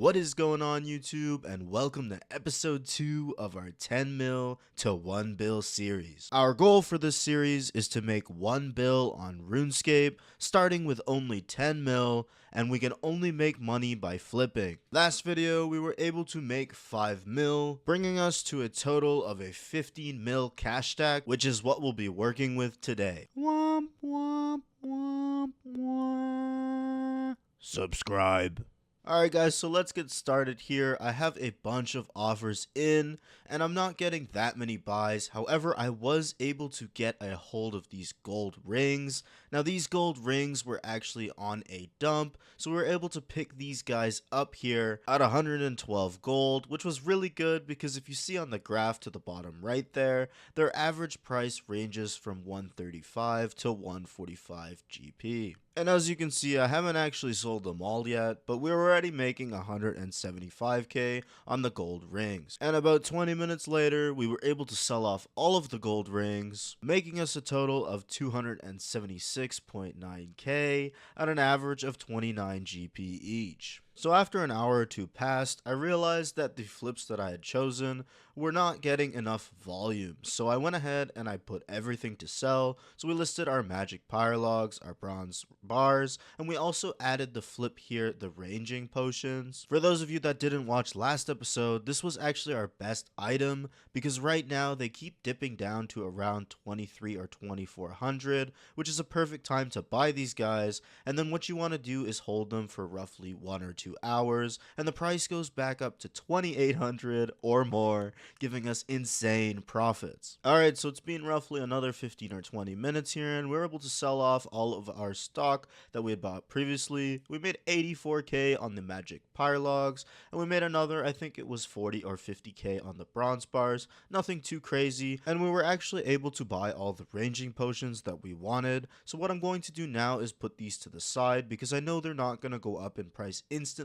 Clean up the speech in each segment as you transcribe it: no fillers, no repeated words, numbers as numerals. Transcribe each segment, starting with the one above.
What is going on YouTube, and welcome to episode 2 of our 10 mil to 1 bill series. Our goal for this series is to make 1 bill on RuneScape starting with only 10 mil, and we can only make money by flipping. Last video we were able to make 5 mil, bringing us to a total of a 15 mil cash stack, which is what we'll be working with today. Womp womp womp womp. Subscribe. Alright guys, so let's get started here. I have a bunch of offers in, and I'm not getting that many buys. However, I was able to get a hold of these gold rings. Now these gold rings were actually on a dump, so we were able to pick these guys up here at 112 gold, which was really good because if you see on the graph to the bottom right there, their average price ranges from 135 to 145 GP. And as you can see, I haven't actually sold them all yet, but we're already making 175k on the gold rings. And about 20 minutes later, we were able to sell off all of the gold rings, making us a total of 276.9k at an average of 29 GP each. So after an hour or two passed, I realized that the flips that I had chosen were not getting enough volume. So I went ahead and I put everything to sell. So we listed our magic pyrologs, our bronze bars, and we also added the flip here, the ranging potions. For those of you that didn't watch last episode, this was actually our best item because right now they keep dipping down to around 23 or 2400, which is a perfect time to buy these guys. And then what you want to do is hold them for roughly 1 or 2 hours, and the price goes back up to 2800 or more, giving us insane profits. Alright, so it's been roughly another 15 or 20 minutes here, and we were able to sell off all of our stock that we had bought previously. We made 84k on the magic pyrologs, and we made another, I think it was 40 or 50k on the bronze bars. Nothing too crazy, and we were actually able to buy all the ranging potions that we wanted. So what I'm going to do now is put these to the side because I know they're not going to go up in price instantly,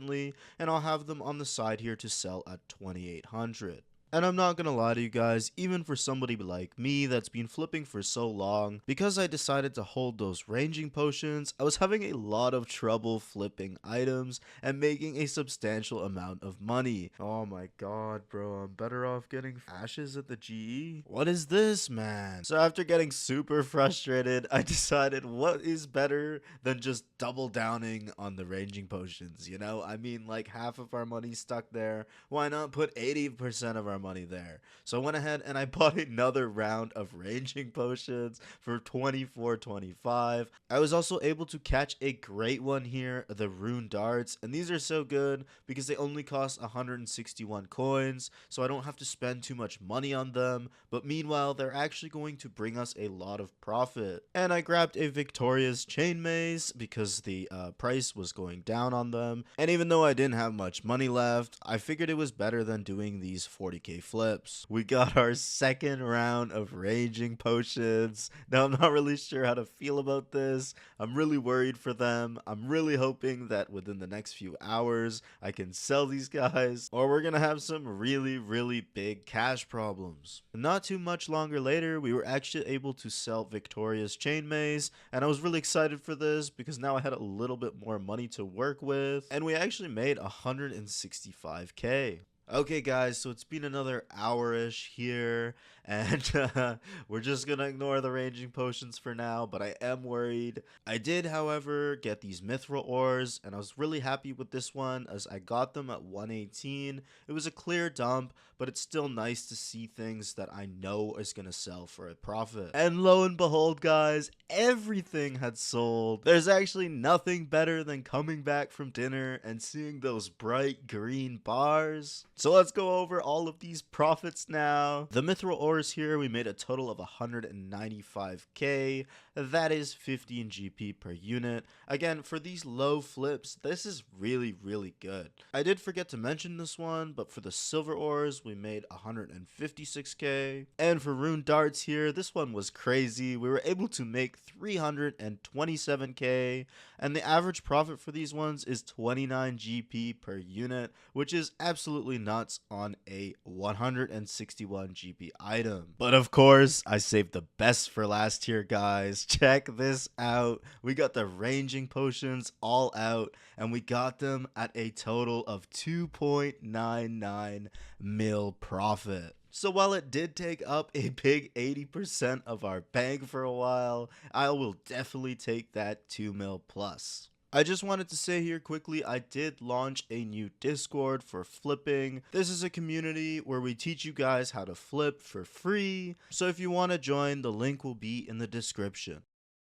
and I'll have them on the side here to sell at 2800. And I'm not gonna lie to you guys, even for somebody like me that's been flipping for so long, because I decided to hold those ranging potions, I was having a lot of trouble flipping items and making a substantial amount of money. Oh my god, bro, I'm better off getting ashes at the GE? What is this, man? So after getting super frustrated, I decided what is better than just double downing on the ranging potions, you know? I mean, like half of our money stuck there. Why not put 80% of our money there? So I went ahead and I bought another round of ranging potions for 24.25. I was also able to catch a great one here, the rune darts, and these are so good because they only cost 161 coins, so I don't have to spend too much money on them, but meanwhile they're actually going to bring us a lot of profit. And I grabbed a victorious Chainmace because the price was going down on them, and even though I didn't have much money left, I figured it was better than doing these 40k flips. We got our second round of ranging potions. Now I'm not really sure how to feel about this. I'm really worried for them. I'm really hoping that within the next few hours I can sell these guys, or we're gonna have some really big cash problems. Not too much longer later, we were actually able to sell Victoria's Chainmace, and I was really excited for this because now I had a little bit more money to work with, and we actually made 165k. Okay guys, so it's been another hour-ish here, and we're just gonna ignore the ranging potions for now, but I am worried. I did, however, get these mithril ores, and I was really happy with this one as I got them at 118. It was a clear dump, but it's still nice to see things that I know is gonna sell for a profit. And lo and behold guys, everything had sold. There's actually nothing better than coming back from dinner and seeing those bright green bars. So let's go over all of these profits now. The mithril ores here, we made a total of 195k. That is 15 GP per unit. Again, for these low flips, this is really good. I did forget to mention this one, but for the silver ores, we made 156k. And for rune darts here, this one was crazy. We were able to make 327k, and the average profit for these ones is 29 GP per unit, which is absolutely going nuts on a 161 GP item. But of course, I saved the best for last here, guys. Check this out. We got the ranging potions all out, and we got them at a total of 2.99 mil profit. So while it did take up a big 80% of our bank for a while, I will definitely take that 2 mil plus. I just wanted to say here quickly, I did launch a new Discord for flipping. This is a community where we teach you guys how to flip for free. So if you want to join, the link will be in the description.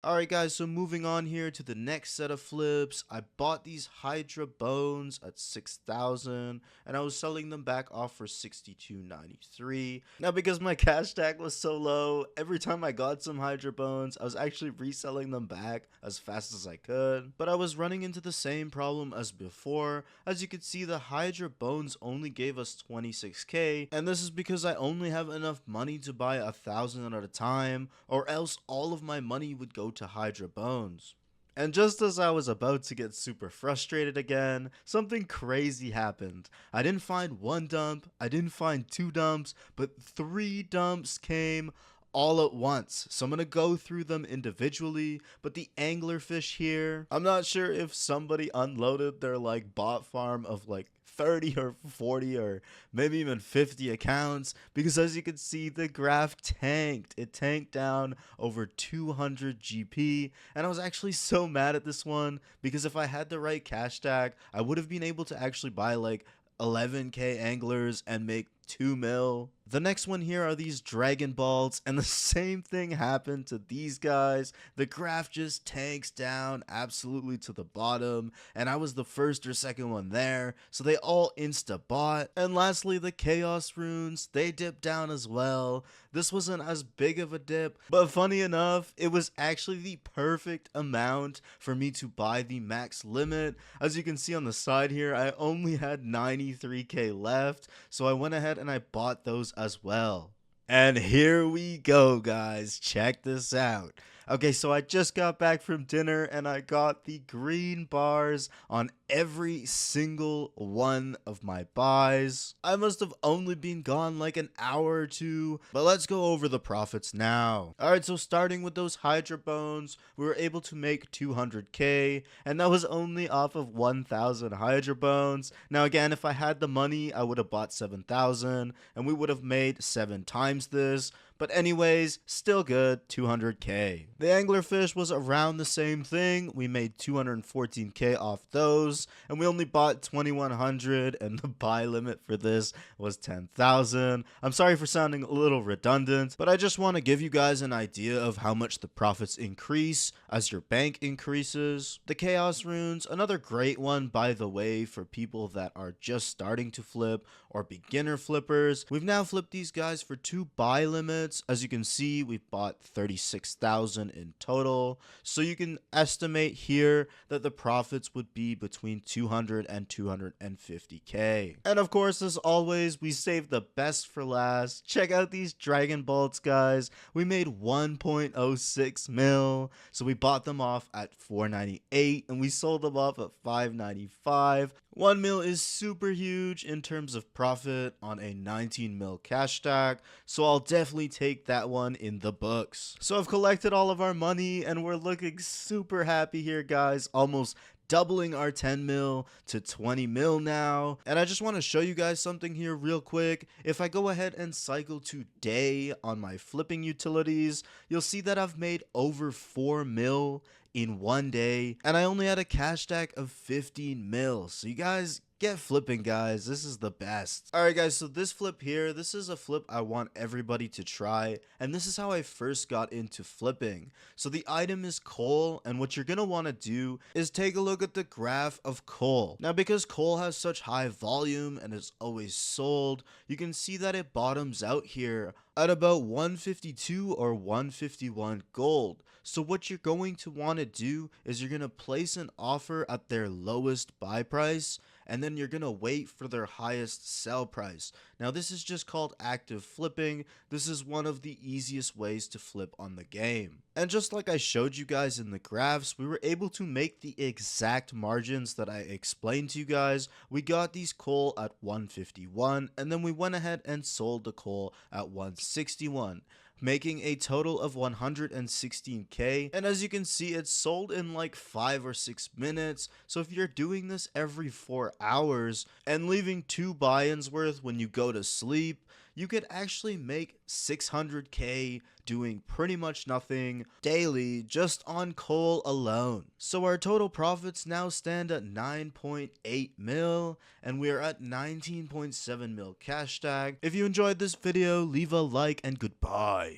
Alright guys, so moving on here to the next set of flips. I bought these Hydra bones at 6,000 and I was selling them back off for 62.93. Now because my cash stack was so low, every time I got some Hydra bones, I was actually reselling them back as fast as I could. But I was running into the same problem as before. As you can see, the Hydra bones only gave us 26k, and this is because I only have enough money to buy 1,000 at a time, or else all of my money would go to Hydra bones. And just as I was about to get super frustrated again, something crazy happened. I didn't find one dump, I didn't find two dumps, but 3 dumps came all at once. So I'm gonna go through them individually, but the anglerfish here, I'm not sure if somebody unloaded their like bot farm of like 30 or 40 or maybe even 50 accounts, because as you can see, the graph tanked. It tanked down over 200 GP, and I was actually so mad at this one because if I had the right cash stack, I would have been able to actually buy like 11k anglers and make 2 mil. The next one here are these Dragon Balls, and the same thing happened to these guys. The graph just tanks down absolutely to the bottom, and I was the first or second one there, so they all insta-bought. And lastly, the Chaos Runes, they dipped down as well. This wasn't as big of a dip, but funny enough, it was actually the perfect amount for me to buy the max limit. As you can see on the side here, I only had 93k left, so I went ahead and I bought those as well. And here we go, guys. Check this out. Okay, so I just got back from dinner and I got the green bars on every single one of my buys. I must have only been gone like an hour or two, but let's go over the profits now. Alright, so starting with those Hydra bones, we were able to make 200k, and that was only off of 1,000 Hydra bones. Now again, if I had the money, I would have bought 7,000, and we would have made 7 times this. But anyways, still good, 200k. The anglerfish was around the same thing. We made 214k off those, and we only bought 2,100, and the buy limit for this was 10,000. I'm sorry for sounding a little redundant, but I just want to give you guys an idea of how much the profits increase as your bank increases. The Chaos Runes, another great one by the way for people that are just starting to flip or beginner flippers. We've now flipped these guys for 2 buy limits. As you can see, we've bought 36,000 in total, so you can estimate here that the profits would be between 200 and 250k. And of course, as always, we saved the best for last. Check out these Dragon Balls, guys. We made 1.06 mil, so we bought them off at 498 and we sold them off at 595. 1 mil is super huge in terms of profit on a 19 mil cash stack, so I'll definitely take that one in the books. So I've collected all of our money and we're looking super happy here, guys. Almost doubling our 10 mil to 20 mil now. And I just want to show you guys something here real quick. If I go ahead and cycle today on my flipping utilities, you'll see that I've made over 4 mil in one day, and I only had a cash stack of 15 mil. So you guys get flipping, guys. This is the best. Alright guys, so this flip here, this is a flip I want everybody to try, and this is how I first got into flipping. So the item is coal, and what you're gonna want to do is take a look at the graph of coal. Now because coal has such high volume and is always sold, you can see that it bottoms out here at about 152 or 151 gold. So what you're going to want to do is you're going to place an offer at their lowest buy price, and then you're gonna wait for their highest sell price. Now this is just called active flipping. This is one of the easiest ways to flip on the game. And just like I showed you guys in the graphs, we were able to make the exact margins that I explained to you guys. We got these coal at 151, and then we went ahead and sold the coal at 161, making a total of 116k. And as you can see, it's sold in like 5 or 6 minutes. So if you're doing this every 4 hours and leaving 2 buy-ins worth when you go to sleep, you could actually make 600k doing pretty much nothing daily just on coal alone. So our total profits now stand at 9.8 mil, and we are at 19.7 mil cash tag. If you enjoyed this video, leave a like and goodbye.